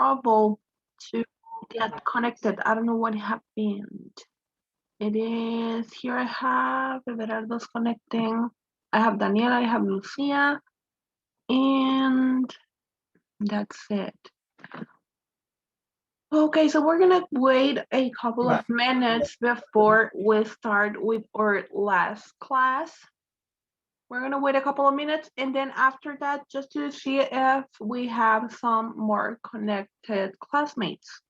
trouble to get connected. I don't know what happened. It is here. I have Everardo's connecting. I have Daniela, I have Lucia, and that's it. Okay, so we're gonna wait a couple of minutes before we start with our last class. We're gonna wait a couple of minutes, and then after that, just to see if we have some more connected classmates.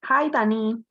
Hi, Dani.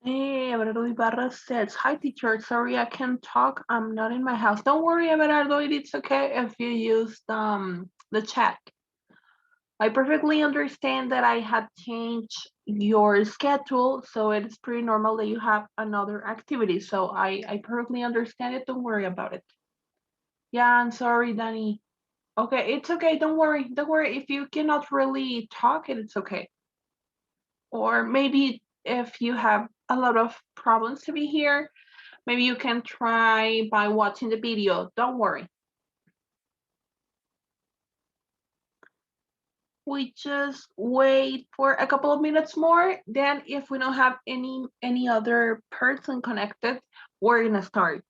Hey, Everardo Ibarra says, hi teacher, sorry I can't talk, I'm not in my house. Don't worry, Everardo, it's okay if you use the chat. I perfectly understand that I had changed your schedule, so it's pretty normal that you have another activity. So I perfectly understand it, don't worry about it. Yeah, I'm sorry, Danny. Okay, it's okay, don't worry, don't worry. If you cannot really talk, it's okay. Or maybe if you have a lot of problems to be here, maybe you can try by watching the video. Don't worry. We just wait for a couple of minutes more. Then if we don't have any other person connected, we're gonna start.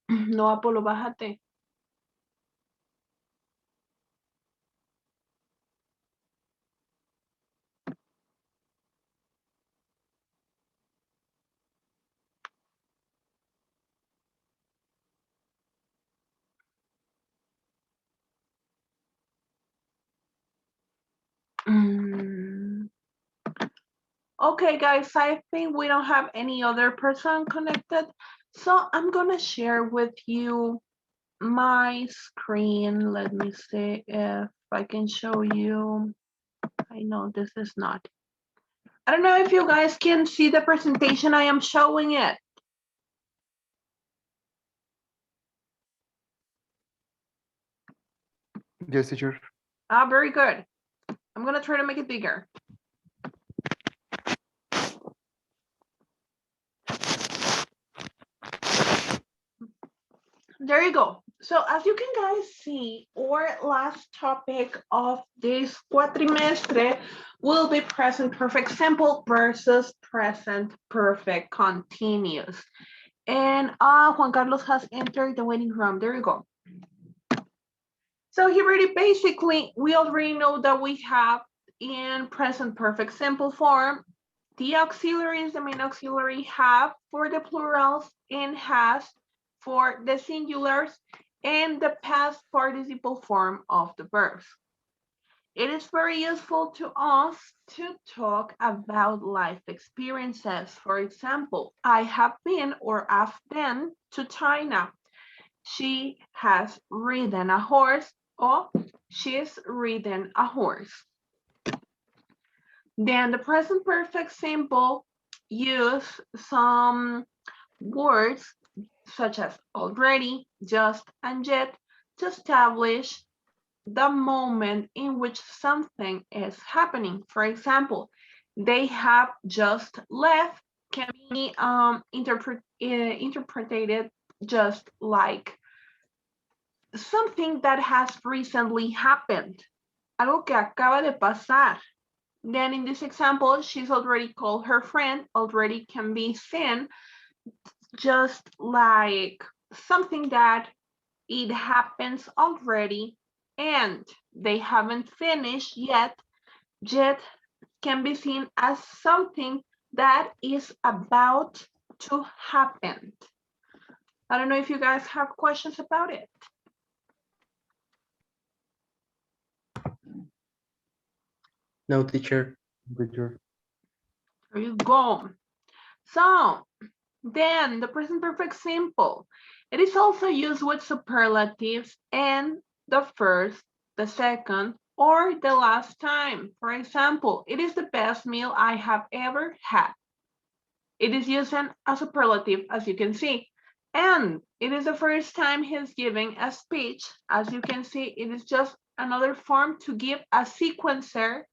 No, Apolo, bájate. Okay, guys, I think we don't have any other person connected. So I'm gonna share with you my screen. Let me see if I can show you. I know this is not. I don't know if you guys can see the presentation. I am showing it. Yes, teacher. Ah, very good. I'm gonna try to make it bigger. There you go. So as you can guys see, our last topic of this quadrimestre will be present perfect simple versus present perfect continuous. And Juan Carlos has entered the waiting room. There you go. So here really basically, we already know that we have in present perfect simple form, the auxiliaries, the main auxiliary have for the plurals and has for the singulars and the past participle form of the verbs. It is very useful to us to talk about life experiences. For example, I have been or I've been to China. She has ridden a horse or she's ridden a horse. Then the present perfect simple use some words such as already, just, and yet to establish the moment in which something is happening. For example, they have just left can be interpreted just like something that has recently happened. Algo que acaba de pasar. Then in this example, she's already called her friend, already can be seen just like something that it happens already and they haven't finished yet can be seen as something that is about to happen. I don't know if you guys have questions about it. No, teacher. Teacher. There you go. So then the present perfect simple. It is also used with superlatives and the first, the second, or the last time. For example, it is the best meal I have ever had. It is used in a superlative, as you can see. And it is the first time he's giving a speech. As you can see, it is just another form to give a sequencer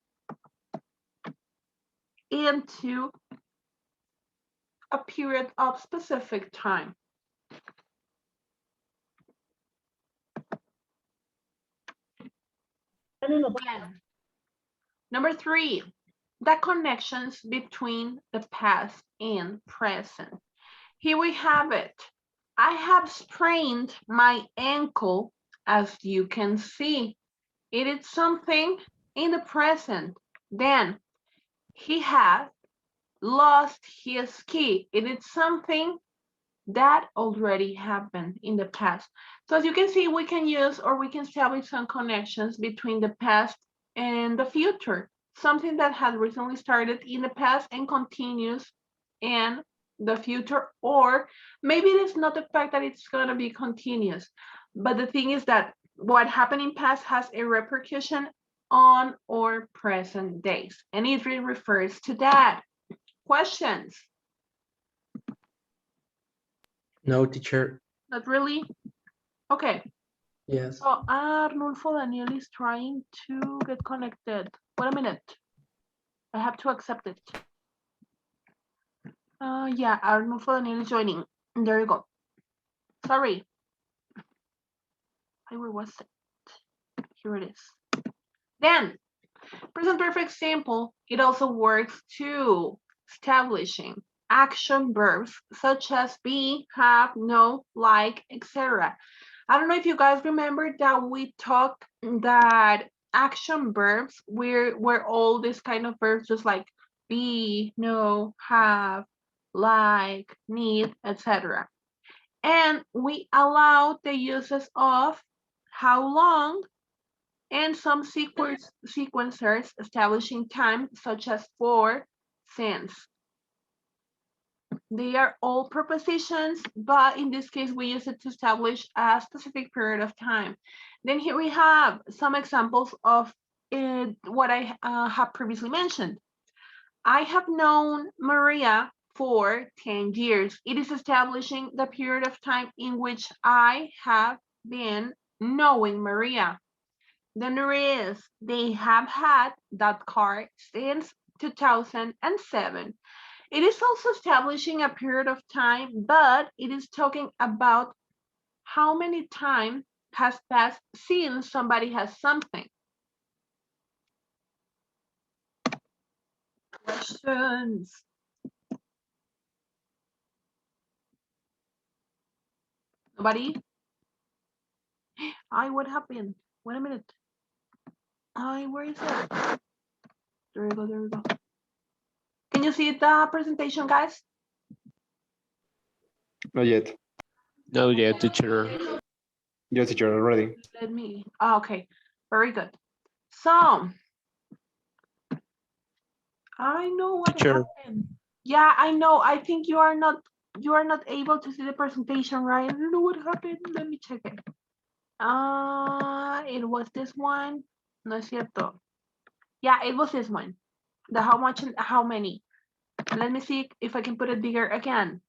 into a period of specific time. Then, number 3, the connections between the past and present. Here we have it. I have sprained my ankle, as you can see. It is something in the present. Then, he had lost his key. It is something that already happened in the past. So as you can see, we can use or we can establish some connections between the past and the future. Something that has recently started in the past and continues in the future, or maybe it is not the fact that it's going to be continuous, but the thing is that what happened in past has a repercussion on our present days, and it really refers to that. Questions? No, teacher. Not really? Okay. Yes. So Arnulfo Daniel is trying to get connected. Wait a minute. I have to accept it. Yeah, Arnulfo Daniel is joining. There you go. Sorry. Where was it? Here it is. Then, present perfect simple, it also works to establishing action verbs such as be, have, know, like, etc. I don't know if you guys remember that we talked that action verbs were all this kind of verbs just like be, know, have, like, need, etc. And we allowed the uses of how long and some sequencers establishing time such as for, since. They are all prepositions, but in this case, we use it to establish a specific period of time. Then here we have some examples of what I have previously mentioned. I have known Maria for 10 years. It is establishing the period of time in which I have been knowing Maria. Then there is, they have had that car since 2007. It is also establishing a period of time, but it is talking about how many time has passed since somebody has something. Questions? Nobody? What happened? Wait a minute. Where is it? There we go, there we go. Can you see the presentation, guys? Not yet. No, yeah, teacher. Yes, teacher, already. Let me, okay, very good. So, I know what Teacher. happened. Yeah, I know. I think you are not able to see the presentation, right? I don't know what happened. Let me check it. It was this one. No es cierto. Yeah, it was this one. The how much and how many. Let me see if I can put it bigger again.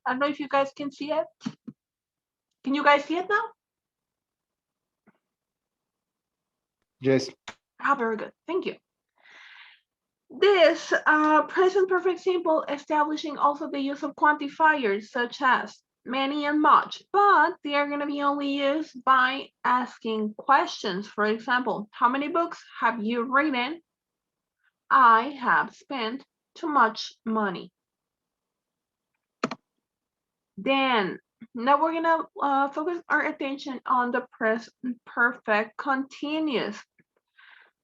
I don't know if you guys can see it. Can you guys see it now? Yes. Very good. Thank you. This present perfect simple establishing also the use of quantifiers such as many and much, but they are going to be only used by asking questions. For example, how many books have you written? I have spent too much money. Then now we're gonna focus our attention on the present perfect continuous.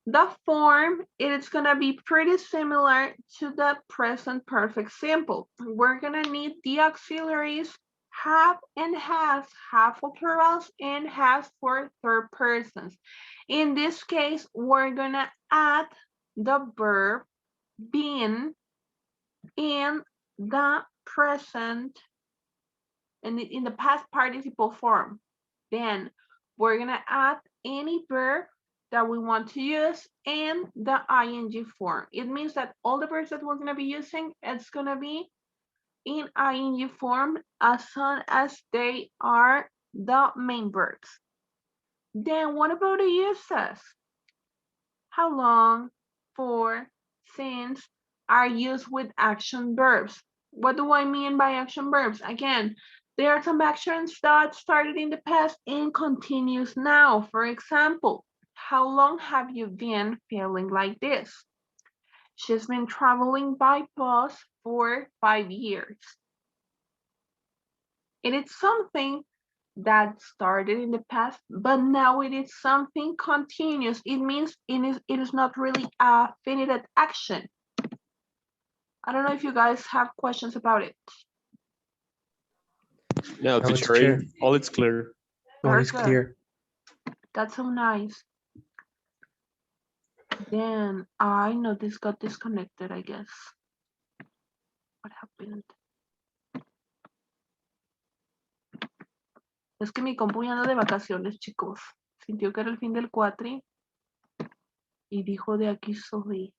The form is gonna be pretty similar to the present perfect simple. We're gonna need the auxiliaries have and has, have for plurals and has for third persons. In this case, we're gonna add the verb been in the present and in the past participle form. Then we're gonna add any verb that we want to use in the ing form. It means that all the verbs that we're gonna be using, it's gonna be in ing form as soon as they are the main verbs. Then what about the uses? How long, for, since are used with action verbs. What do I mean by action verbs? Again, there are some actions that started in the past and continues now. For example, how long have you been feeling like this? She's been traveling by bus for 5 years. It is something that started in the past, but now it is something continuous. It means it is not really a finite action. I don't know if you guys have questions about it. No, No, teacher. teacher. All it's clear. All is Very good. clear. That's so nice. Then I know this got disconnected, I guess. What happened? Es que mi compu ya anda de vacaciones, chicos. Sintió que era el fin del cuatri y dijo de aquí soy.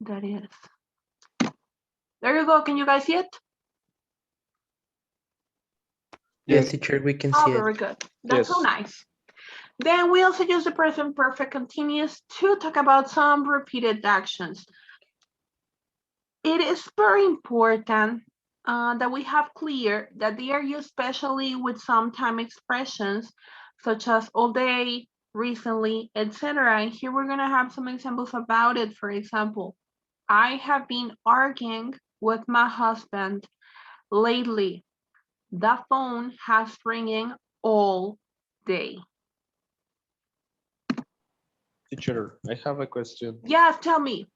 That is. There you go. Can you guys see it? Yes, teacher, we can Oh, see very it. good. That's so Yes. nice. Then we also use the present perfect continuous to talk about some repeated actions. It is very important that we have clear that they are used especially with some time expressions such as all day, recently, etc. And here we're going to have some examples about it. For example, I have been arguing with my husband lately. The phone has ringing all day. Teacher, I have a question. Yes, tell me.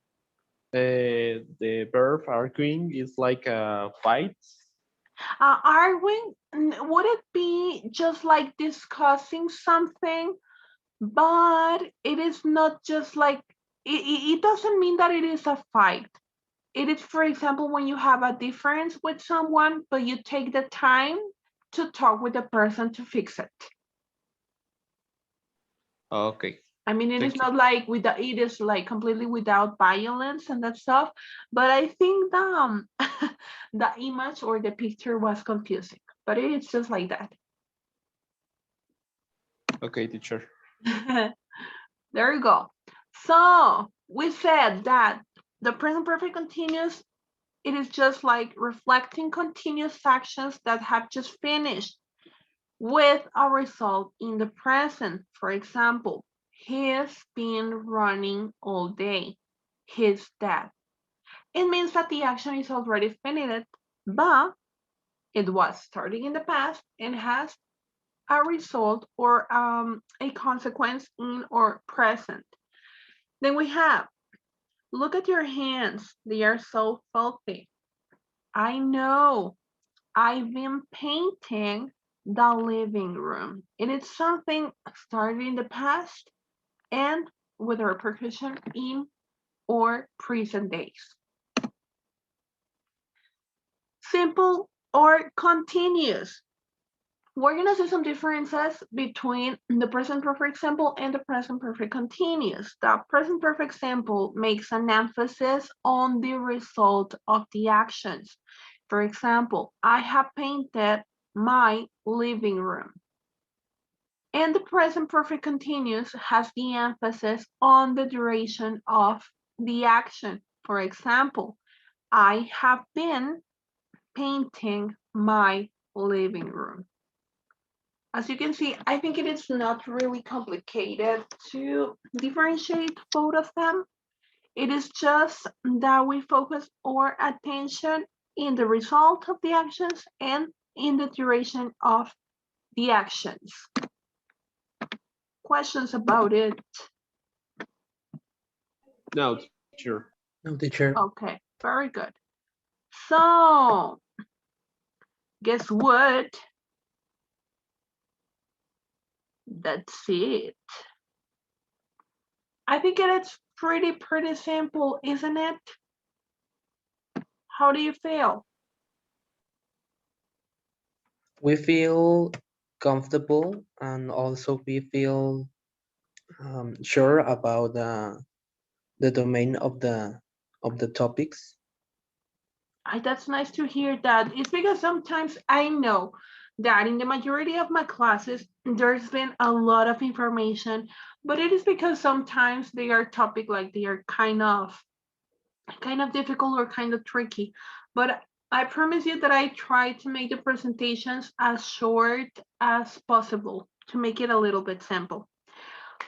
The verb arguing is like a fight. Arguing, would it be just like discussing something? But it is not just like, it doesn't mean that it is a fight. It is, for example, when you have a difference with someone, but you take the time to talk with the person to fix it. Okay. I mean, it Thank is not like it is like completely without violence and that stuff. But I think the the image or the picture was confusing. But it is just like that. Okay, teacher. There you go. So we said that the present perfect continuous, it is just like reflecting continuous actions that have just finished with a result in the present. For example, he's been running all day. His dad. It means that the action is already finished, but it was starting in the past and has a result or a consequence in or present. Then we have, look at your hands. They are so filthy. I know. I've been painting the living room. It is something started in the past and with a repercussion in or present days. Simple or continuous. We're gonna see some differences between the present perfect simple and the present perfect continuous. The present perfect simple makes an emphasis on the result of the actions. For example, I have painted my living room. And the present perfect continuous has the emphasis on the duration of the action. For example, I have been painting my living room. As you can see, I think it is not really complicated to differentiate both of them. It is just that we focus our attention in the result of the actions and in the duration of the actions. Questions about it? No, teacher. No, teacher. Okay, very good. So, guess what? That's it. I think it's pretty simple, isn't it? How do you feel? We feel comfortable and also we feel sure about the domain of the topics. That's nice to hear that. It's because sometimes I know that in the majority of my classes, there's been a lot of information, but it is because sometimes they are topic like they are kind of difficult or kind of tricky. But I promise you that I try to make the presentations as short as possible to make it a little bit simple.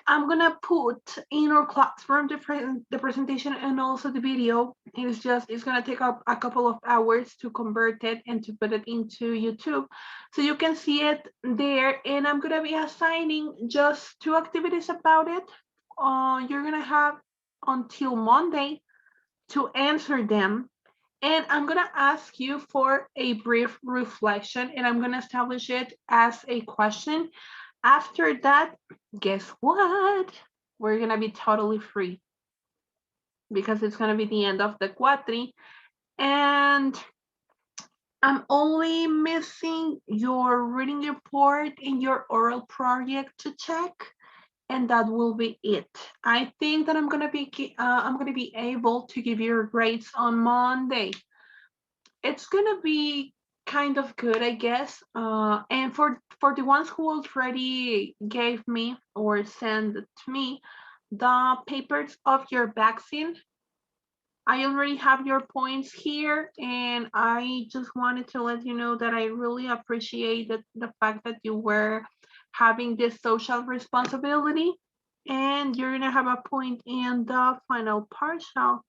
I'm gonna put in our classroom the presentation and also the video. It's gonna take up a couple of hours to convert it and to put it into YouTube. So you can see it there, and I'm gonna be assigning just 2 activities about it. You're gonna have until Monday to answer them. And I'm gonna ask you for a brief reflection, and I'm gonna establish it as a question. After that, guess what? We're gonna be totally free because it's gonna be the end of the quadri. And I'm only missing your reading report and your oral project to check, and that will be it. I think that I'm gonna be able to give you your grades on Monday. It's gonna be kind of good, I guess. And for the ones who already gave me or sent to me the papers of your vaccine, I already have your points here, and I just wanted to let you know that I really appreciate the fact that you were having this social responsibility, and you're gonna have a point in the final partial.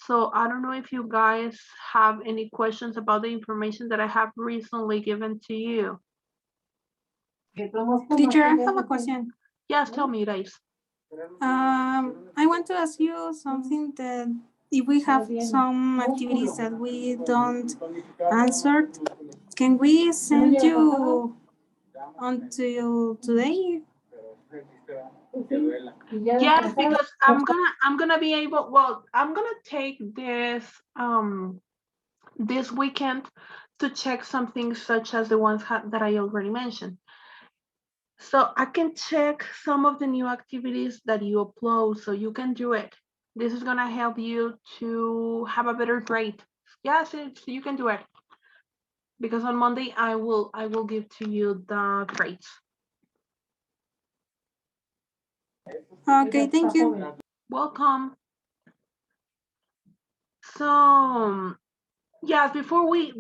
So I don't know if you guys have any questions about the information that I have recently given to you. Teacher, I have a question. Yes, tell me, guys. I want to ask you something that if we have some activities that we don't answer, can we send you until today? Yes, because I'm gonna be able. Well, I'm gonna take this weekend to check something such as the ones that I already mentioned. So I can check some of the new activities that you upload, so you can do it. This is gonna help you to have a better grade. Yes, you can do it. Because on Monday I will give to you the grades. Okay, thank you. Welcome. So yes, before we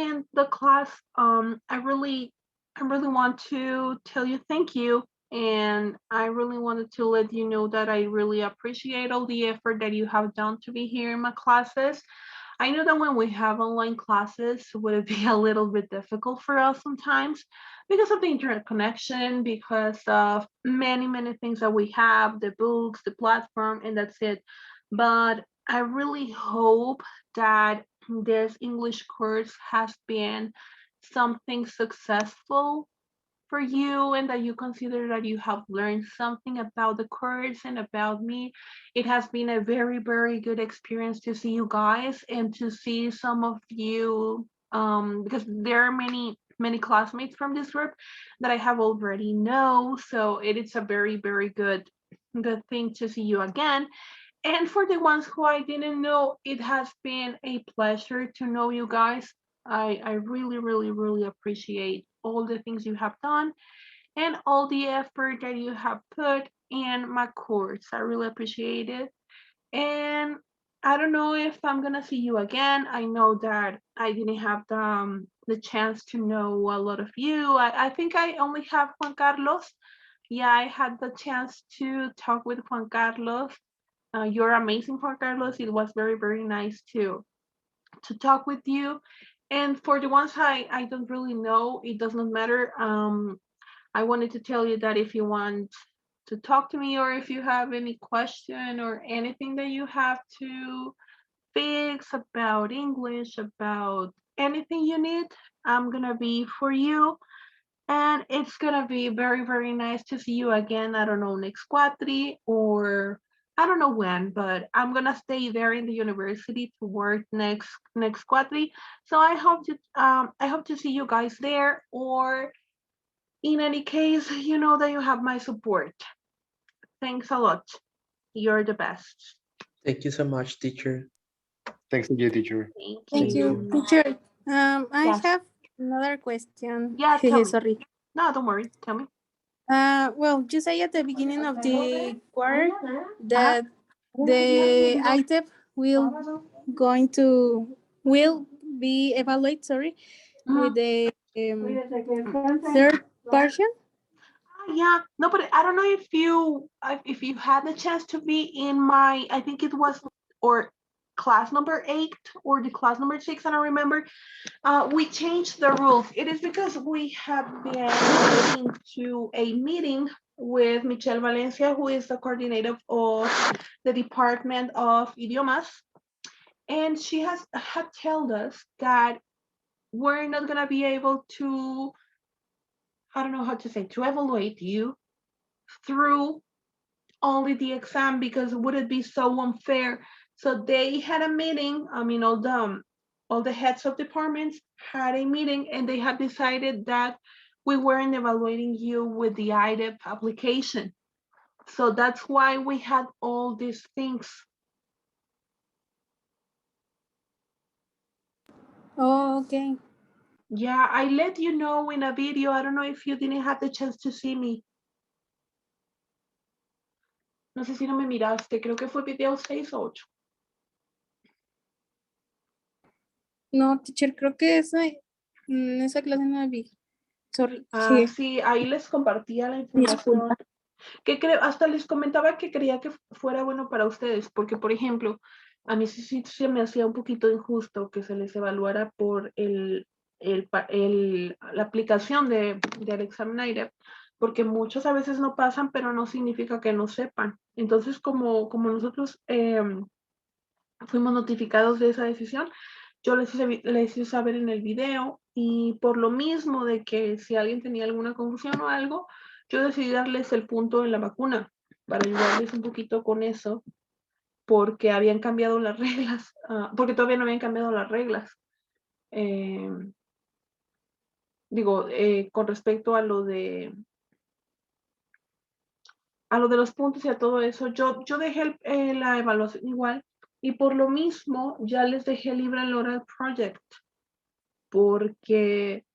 end the class, I really want to tell you thank you, and I really wanted to let you know that I really appreciate all the effort that you have done to be here in my classes. I know that when we have online classes, would it be a little bit difficult for us sometimes because of the internet connection, because of many things that we have, the books, the platform, and that's it. But I really hope that this English course has been something successful for you and that you consider that you have learned something about the course and about me. It has been a very good experience to see you guys and to see some of you, because there are many classmates from this group that I have already know. So it is a very good thing to see you again. And for the ones who I didn't know, it has been a pleasure to know you guys. I really appreciate all the things you have done. and all the effort that you have put in my course. I really appreciate it. And I don't know if I'm gonna see you again. I know that I didn't have the chance to know a lot of you. I think I only have Juan Carlos. Yeah, I had the chance to talk with Juan Carlos. You're amazing, Juan Carlos. It was very, very nice to talk with you. And for the ones I don't really know, it does not matter. I wanted to tell you that if you want to talk to me or if you have any question or anything that you have to fix about English, about anything you need, I'm gonna be for you. And it's gonna be very, very nice to see you again. I don't know, next Quatri or I don't know when, but I'm gonna stay there in the university to work next Quatri. So I hope to see you guys there. Or in any case, you know that you have my support. Thanks a lot. You're the best. Thank you so much, teacher. Thanks to you, teacher. Thank Thank you, you. teacher. I Yes. have another question. Yeah, tell me. Sorry. No, don't worry. Tell me. Well, you say at the beginning of the quarter that the ITEP will be evaluated, sorry, with the third version. Yeah, no, but I don't know if you had the chance to be in my, I think it was, or class number 8 or the class number 6, I don't remember. We changed the rules. It is because we have been going to a meeting with Michelle Valencia, who is the coordinator of the Department of Idiomas, and she had told us that we're not gonna be able to, I don't know how to say, to evaluate you through only the exam because would it be so unfair? So they had a meeting. I mean, all the heads of departments had a meeting, and they had decided that we weren't evaluating you with the IDEP application. So that's why we had all these things. Oh, okay. Yeah, I let you know in a video. I don't know if you didn't have the chance to see me. No sé si no me miraste. Creo que fue video 6 o 8. No, teacher, creo que esa clase no la vi. Sorry. Sí, ahí les compartía la Disculpa. información. Que creo, hasta les comentaba que creía que fuera bueno para ustedes, porque por ejemplo, a mí sí se me hacía un poquito injusto que se les evaluara por la aplicación del examen AIREP, porque muchos a veces no pasan, pero no significa que no sepan. Entonces, como nosotros fuimos notificados de esa decisión, yo les hice saber en el video, y por lo mismo de que si alguien tenía alguna confusión o algo, yo decidí darles el punto en la vacuna para ayudarles un poquito con eso, porque habían cambiado las reglas, porque todavía no habían cambiado las reglas. Digo, con respecto a lo de los puntos y a todo eso, yo dejé la evaluación igual, y por lo mismo ya les dejé libre el oral project, porque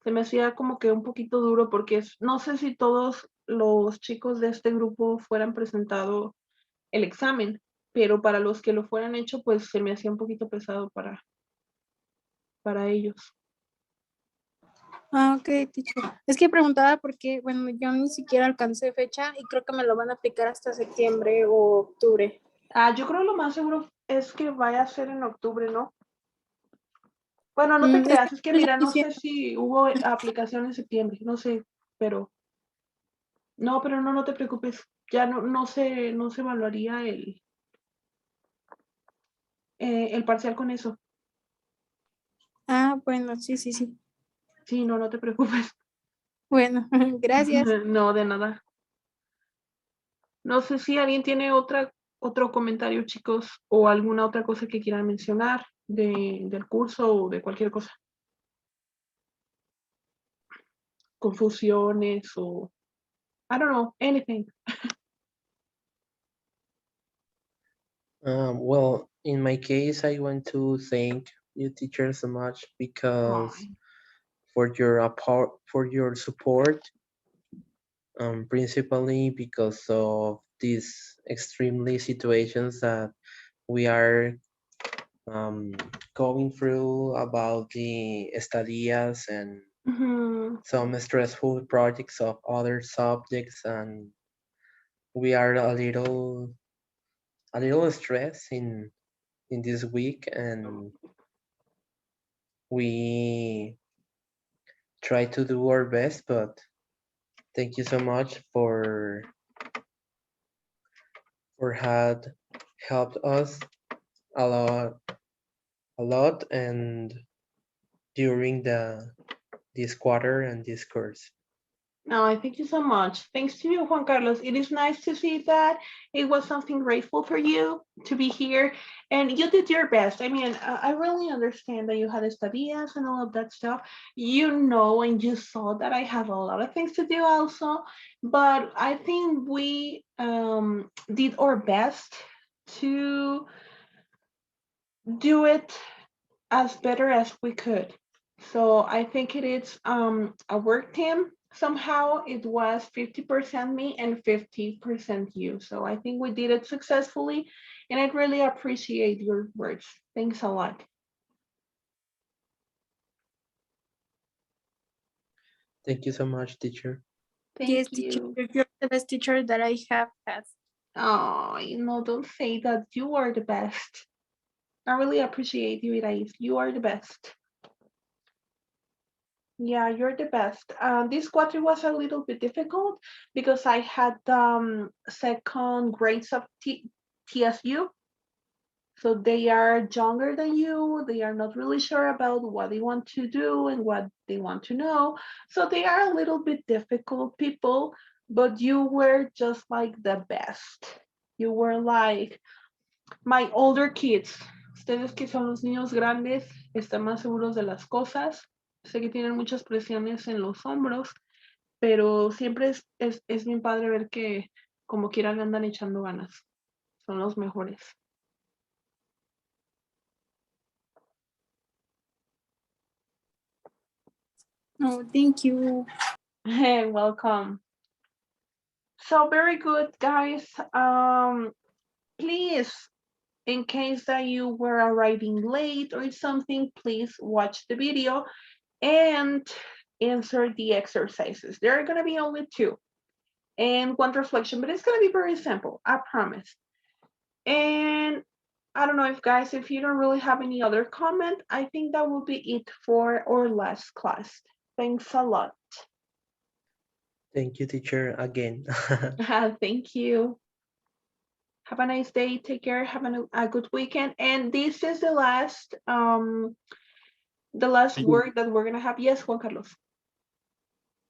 se me hacía como que un poquito duro, porque no sé si todos los chicos de este grupo fueran presentado el examen, pero para los que lo fueran hecho, pues se me hacía un poquito pesado para ellos. Ah, ok, teacher. Es que preguntaba porque, bueno, yo ni siquiera alcancé fecha y creo que me lo van a aplicar hasta septiembre o octubre. Yo creo lo más seguro es que vaya a ser en octubre, ¿no? Bueno, no te creas, es que mira, no sé si hubo aplicación en septiembre, no sé, pero no, no te preocupes, ya no se evaluaría el parcial con eso. Ah, bueno, sí. Sí, no te preocupes. Bueno, gracias. No, de nada. No sé si alguien tiene otro comentario, chicos, o alguna otra cosa que quieran mencionar del curso o de cualquier cosa. Confusiones o I don't know, anything. Well, in my case, I want to thank you, teacher, so much because Why? for your support principally because of these extremely situations that we are going through about the estadías and Mhm. some stressful projects of other subjects, and we are a little stressed in this week, and we try to do our best. But thank you so much for had helped us a lot and during this quarter and this course. No, I thank you so much. Thanks to you, Juan Carlos. It is nice to see that it was something grateful for you to be here, and you did your best. I mean, I really understand that you had estadías and all of that stuff. You know, and you saw that I have a lot of things to do also, but I think we did our best to do it as better as we could. So I think it is a work team. Somehow it was 50% me and 50% you. So I think we did it successfully, and I really appreciate your words. Thanks a lot. Thank you so much, teacher. Yes, Thank teacher, you. you're the best teacher that I have had. Oh, don't say that. You are the best. I really appreciate you, Irais. You are the best. Yeah, you're the best. This quarter was a little bit difficult because I had second grades of TSU. So they are younger than you. They are not really sure about what they want to do and what they want to know. So they are a little bit difficult people, but you were just like the best. You were like my older kids. Ustedes que son los niños grandes están más seguros de las cosas. Sé que tienen muchas presiones en los hombros, pero siempre es bien padre ver que como quiera le andan echando ganas. Son los mejores. Oh, thank you. Welcome. So very good, guys. Please, in case that you were arriving late or something, please watch the video and answer the exercises. There are gonna be only two and one reflection, but it's gonna be very simple, I promise. And I don't know if you don't really have any other comment, I think that will be it for our last class. Thanks a lot. Thank you, teacher, again. Thank you. Have a nice day. Take care. Have a good weekend. And this is the last Thank you. word that we're gonna have. Yes, Juan Carlos.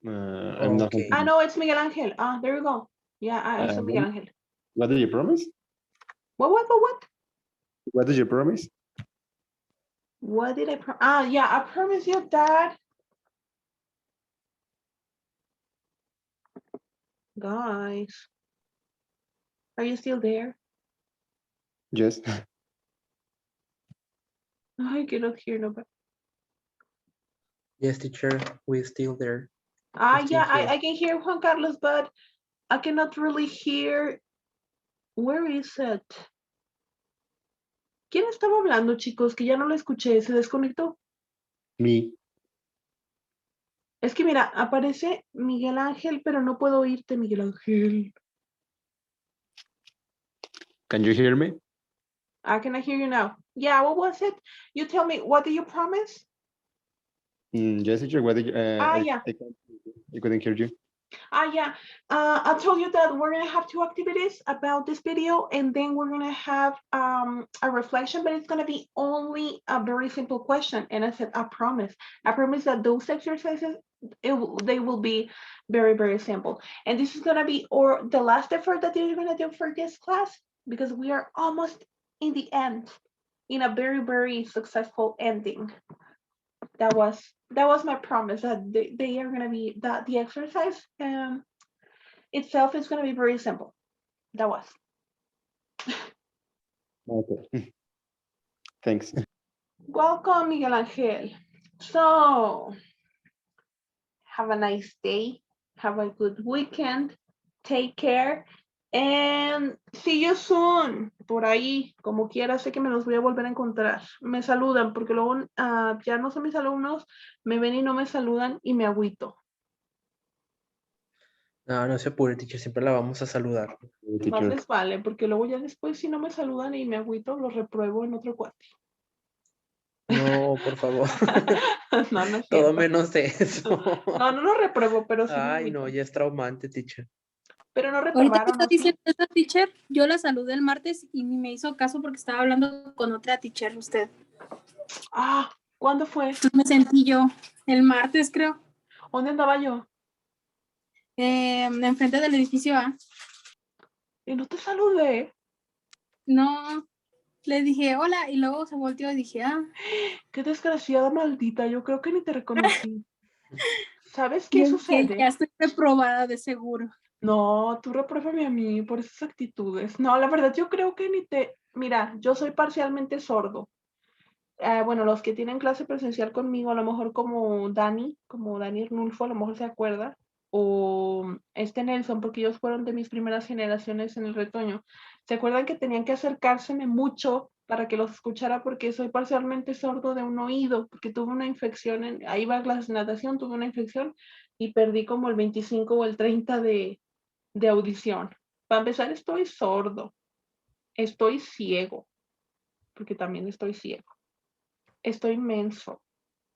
I'm not. Okay. I know it's Miguel Angel. There you go. Yeah, I saw Miguel Angel. What did you promise? What? What did you promise? What did I promise? Yeah, I promise you that. Guys, are you still there? Yes. I cannot hear nobody. Yes, teacher, we're still there. Yeah, Still here. I can hear Juan Carlos, but I cannot really hear. Where is it? ¿Quién estaba hablando, chicos? Que ya no lo escuché. ¿Se desconectó? Me. Es que mira, aparece Miguel Ángel, pero no puedo oírte, Miguel Ángel. Can you hear me? Can I hear you now? Yeah, what was it? You tell me, what did you promise? Yes, teacher. What did you? Yeah. I couldn't hear you. Yeah. I told you that we're gonna have two activities about this video, and then we're gonna have a reflection, but it's gonna be only a very simple question. And I said, I promise that those exercises they will be very, very simple. And this is gonna be the last effort that you're gonna do for this class, because we are almost in the end, in a very, very successful ending. That was my promise, that they are gonna be, that the exercise itself is gonna be very simple. That was. Okay. Thanks. Welcome, Miguel Angel. So have a nice day. Have a good weekend. Take care. And see you soon. Por ahí, como quiera, sé que me los voy a volver a encontrar. Me saludan, porque luego ya no son mis alumnos, me ven y no me saludan y me agüito. No, no se apure, teacher, siempre la vamos a saludar. Más Teacher. les vale, porque luego ya después si no me saludan y me agüito, los repruebo en otro cuate. No, por favor. No, no es Todo cierto. menos eso. No, no lo repruebo, pero sí me Ay, no, agüito. ya es traumante, teacher. Pero no Ahorita reprobaron, que está ¿no? Sí. diciendo esta teacher, yo la saludé el martes y ni me hizo caso porque estaba hablando con otra teacher usted. Ah, ¿cuándo fue? Entonces me sentí yo el martes, creo, ¿Dónde andaba yo? enfrente del edificio A. Y no te saludé. No, le dije hola y luego se volteó y dije, Qué desgraciada maldita, yo creo que ni te reconocí. ¿Sabes qué yo dije, sucede? ya estoy reprobada de seguro. No, tú repruébame a mí por esas actitudes. No, la verdad, yo creo que ni te... Mira, yo soy parcialmente sordo. Bueno, los que tienen clase presencial conmigo, a lo mejor como Dani Arnulfo, a lo mejor se acuerda, o este Nelson, porque ellos fueron de mis primeras generaciones en el retoño. ¿Se acuerdan que tenían que acercárseme mucho para que los escuchara porque soy parcialmente sordo de un oído, porque tuve una infección, ahí va clases de natación, tuve una infección y perdí como el 25 o el 30 de audición. Para empezar, estoy sordo, estoy ciego, porque también estoy ciego, estoy menso.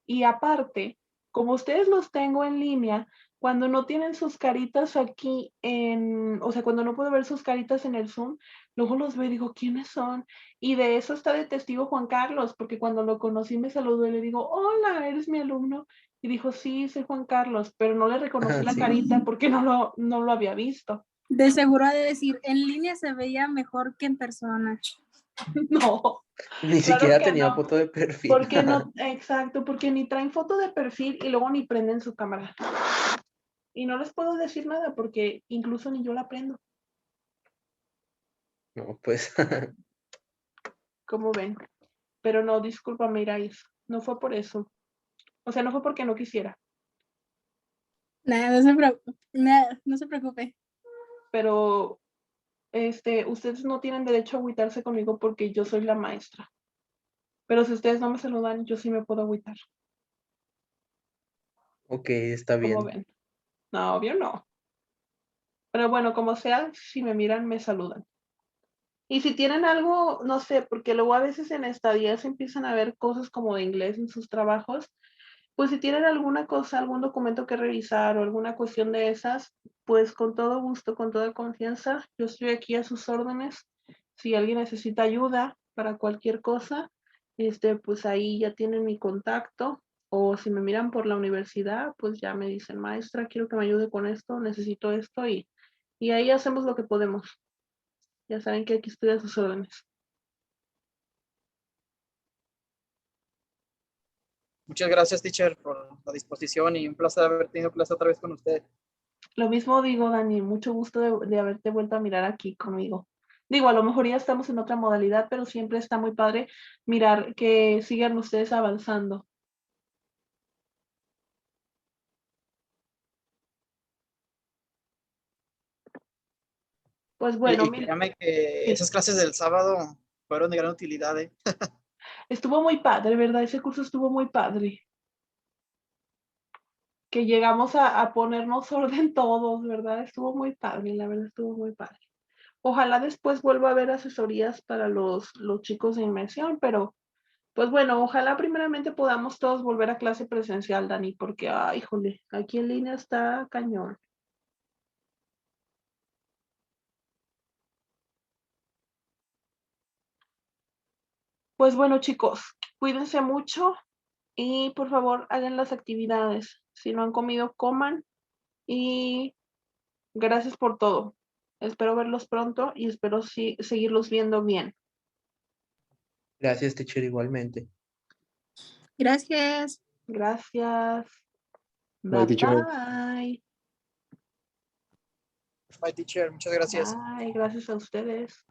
Y aparte, como ustedes los tengo en línea, cuando no tienen sus caritas aquí o sea, cuando no puedo ver sus caritas en el Zoom, luego los veo y digo, ¿quiénes son? Y de eso está de testigo Juan Carlos, porque cuando lo conocí me saludó y le digo, hola, ¿eres mi alumno? Y dijo, sí, soy Juan Carlos, pero no le reconocí la Sí. carita porque no lo había visto. De seguro ha de decir, en línea se veía mejor que en persona. No, Ni claro siquiera que tenía no. foto de perfil. Porque no, exacto, porque ni traen foto de perfil y luego ni prenden su cámara. Y no les puedo decir nada porque incluso ni yo la prendo, No, pues. como ven. Pero no, discúlpame, Irais, no fue por eso. O sea, no fue porque no quisiera, Nada, no se preocupe. pero ustedes no tienen derecho a agüitarse conmigo porque yo soy la maestra. Pero si ustedes no me saludan, yo sí me puedo agüitar, Ok, está como bien. ven. No, obvio no. Pero bueno, como sea, si me miran, me saludan. Y si tienen algo, no sé, porque luego a veces en estadías empiezan a ver cosas como de inglés en sus trabajos, pues si tienen alguna cosa, algún documento que revisar o alguna cuestión de esas, pues con todo gusto, con toda confianza, yo estoy aquí a sus órdenes. Si alguien necesita ayuda para cualquier cosa, pues ahí ya tienen mi contacto. O si me miran por la universidad, pues ya me dicen, maestra, quiero que me ayude con esto, necesito esto y ahí hacemos lo que podemos. Ya saben que aquí estoy a sus órdenes. Muchas gracias, teacher, por la disposición y un placer haber tenido clase otra vez con usted. Lo mismo digo, Dani, mucho gusto de haberte vuelto a mirar aquí conmigo. Digo, a lo mejor ya estamos en otra modalidad, pero siempre está muy padre mirar que sigan ustedes avanzando. Pues bueno, Y mira, créame que sí, esas clases del sábado fueron de gran utilidad, ¿eh? estuvo muy padre, ¿verdad? Ese curso estuvo muy padre. Que llegamos a ponernos orden todos, ¿verdad? Estuvo muy padre, la verdad estuvo muy padre. Ojalá después vuelva a haber asesorías para los chicos de inmersión, pero pues bueno, ojalá primeramente podamos todos volver a clase presencial, Dani, porque, ay, híjole, aquí en línea está cañón. Pues bueno, chicos, cuídense mucho y por favor hagan las actividades. Si no han comido, coman y gracias por todo. Espero verlos pronto y espero seguirlos viendo bien. Gracias, teacher, igualmente. Gracias. Gracias. Bye, Bye teacher. bye. Bye, teacher. Muchas gracias. Bye. Gracias a ustedes.